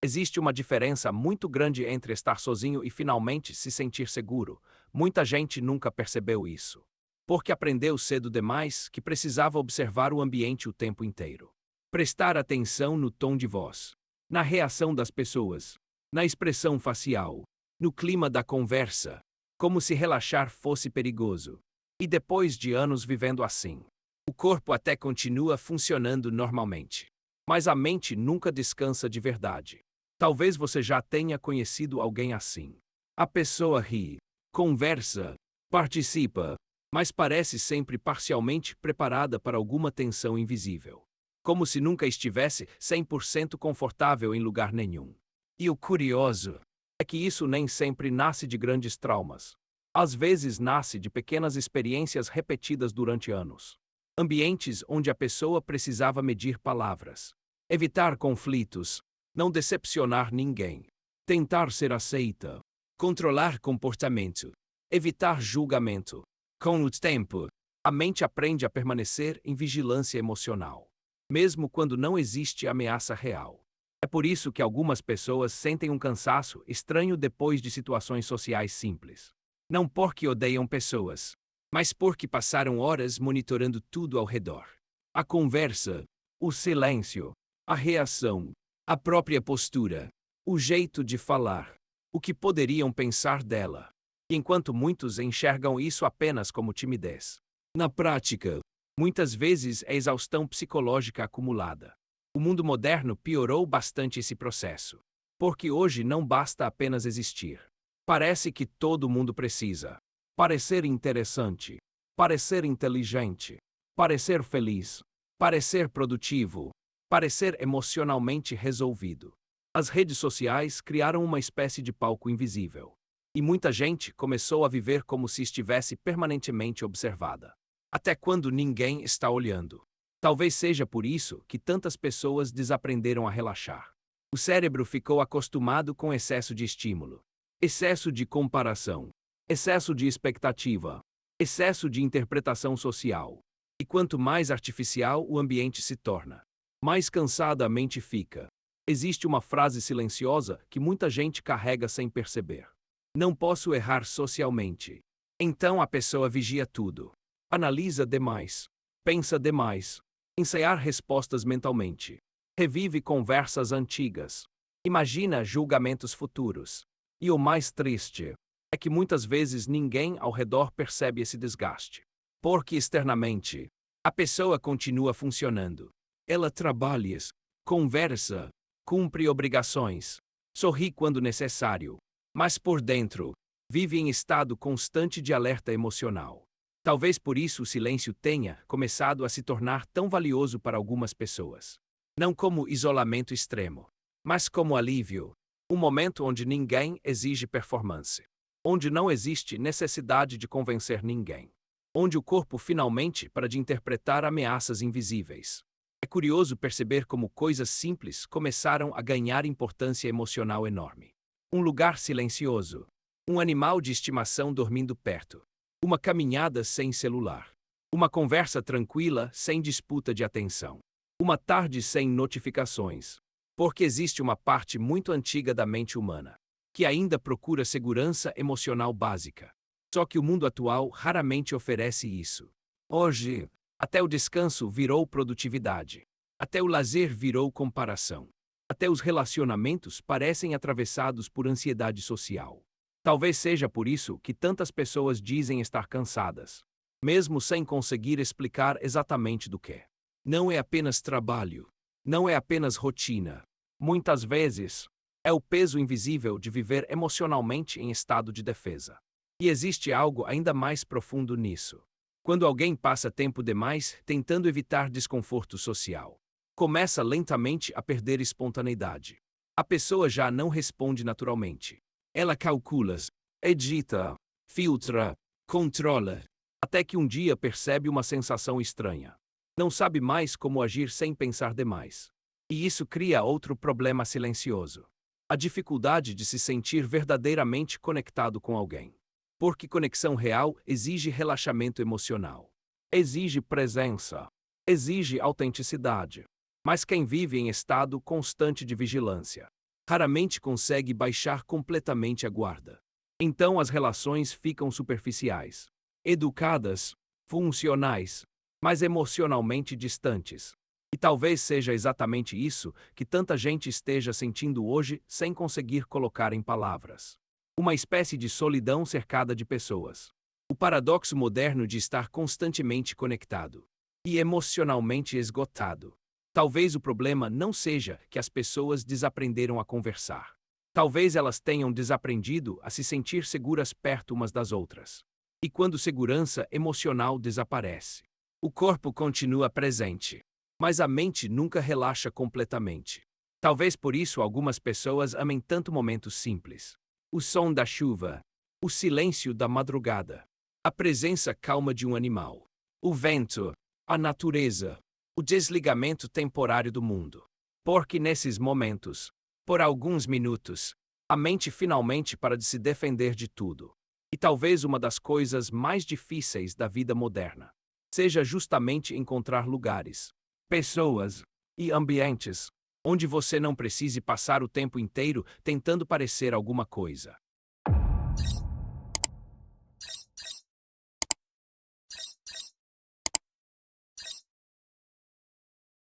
Existe uma diferença muito grande entre estar sozinho e finalmente se sentir seguro. Muita gente nunca percebeu isso. Porque aprendeu cedo demais que precisava observar o ambiente o tempo inteiro. Prestar atenção no tom de voz, na reação das pessoas, na expressão facial, no clima da conversa, como se relaxar fosse perigoso. E depois de anos vivendo assim, o corpo até continua funcionando normalmente. Mas a mente nunca descansa de verdade. Talvez você já tenha conhecido alguém assim. A pessoa ri, conversa, participa, mas parece sempre parcialmente preparada para alguma tensão invisível. Como se nunca estivesse 100% confortável em lugar nenhum. E o curioso é que isso nem sempre nasce de grandes traumas. Às vezes nasce de pequenas experiências repetidas durante anos. Ambientes onde a pessoa precisava medir palavras, evitar conflitos, não decepcionar ninguém, tentar ser aceita, controlar comportamento, evitar julgamento. Com o tempo, a mente aprende a permanecer em vigilância emocional, mesmo quando não existe ameaça real. É por isso que algumas pessoas sentem um cansaço estranho depois de situações sociais simples. Não porque odeiam pessoas, mas porque passaram horas monitorando tudo ao redor. A conversa, o silêncio, a reação, a própria postura, o jeito de falar, o que poderiam pensar dela. Enquanto muitos enxergam isso apenas como timidez. Na prática, muitas vezes é exaustão psicológica acumulada. O mundo moderno piorou bastante esse processo. Porque hoje não basta apenas existir. Parece que todo mundo precisa parecer interessante, parecer inteligente, parecer feliz, parecer produtivo, parecer emocionalmente resolvido. As redes sociais criaram uma espécie de palco invisível. E muita gente começou a viver como se estivesse permanentemente observada. Até quando ninguém está olhando. Talvez seja por isso que tantas pessoas desaprenderam a relaxar. O cérebro ficou acostumado com excesso de estímulo, excesso de comparação, excesso de expectativa, excesso de interpretação social. E quanto mais artificial o ambiente se torna, mais cansada a mente fica. Existe uma frase silenciosa que muita gente carrega sem perceber. Não posso errar socialmente. Então a pessoa vigia tudo. Analisa demais. Pensa demais. Ensaiar respostas mentalmente. Revive conversas antigas. Imagina julgamentos futuros. E o mais triste é que muitas vezes ninguém ao redor percebe esse desgaste. Porque externamente, a pessoa continua funcionando. Ela trabalha, conversa, cumpre obrigações, sorri quando necessário. Mas por dentro, vive em estado constante de alerta emocional. Talvez por isso o silêncio tenha começado a se tornar tão valioso para algumas pessoas. Não como isolamento extremo, mas como alívio. Um momento onde ninguém exige performance. Onde não existe necessidade de convencer ninguém. Onde o corpo finalmente para de interpretar ameaças invisíveis. É curioso perceber como coisas simples começaram a ganhar importância emocional enorme. Um lugar silencioso. Um animal de estimação dormindo perto. Uma caminhada sem celular. Uma conversa tranquila sem disputa de atenção. Uma tarde sem notificações. Porque existe uma parte muito antiga da mente humana que ainda procura segurança emocional básica. Só que o mundo atual raramente oferece isso. Hoje, até o descanso virou produtividade. Até o lazer virou comparação. Até os relacionamentos parecem atravessados por ansiedade social. Talvez seja por isso que tantas pessoas dizem estar cansadas, mesmo sem conseguir explicar exatamente do que. Não é apenas trabalho, não é apenas rotina. Muitas vezes, é o peso invisível de viver emocionalmente em estado de defesa. E existe algo ainda mais profundo nisso. Quando alguém passa tempo demais tentando evitar desconforto social, começa lentamente a perder espontaneidade. A pessoa já não responde naturalmente. Ela calcula, edita, filtra, controla, até que um dia percebe uma sensação estranha. Não sabe mais como agir sem pensar demais. E isso cria outro problema silencioso. A dificuldade de se sentir verdadeiramente conectado com alguém. Porque conexão real exige relaxamento emocional. Exige presença. Exige autenticidade. Mas quem vive em estado constante de vigilância raramente consegue baixar completamente a guarda. Então as relações ficam superficiais, educadas, funcionais, mas emocionalmente distantes. E talvez seja exatamente isso que tanta gente esteja sentindo hoje sem conseguir colocar em palavras. Uma espécie de solidão cercada de pessoas. O paradoxo moderno de estar constantemente conectado e emocionalmente esgotado. Talvez o problema não seja que as pessoas desaprenderam a conversar. Talvez elas tenham desaprendido a se sentir seguras perto umas das outras. E quando segurança emocional desaparece, o corpo continua presente, mas a mente nunca relaxa completamente. Talvez por isso algumas pessoas amem tanto momentos simples. O som da chuva, o silêncio da madrugada, a presença calma de um animal, o vento, a natureza, o desligamento temporário do mundo. Porque nesses momentos, por alguns minutos, a mente finalmente para de se defender de tudo. E talvez uma das coisas mais difíceis da vida moderna seja justamente encontrar lugares, pessoas e ambientes onde você não precise passar o tempo inteiro tentando parecer alguma coisa.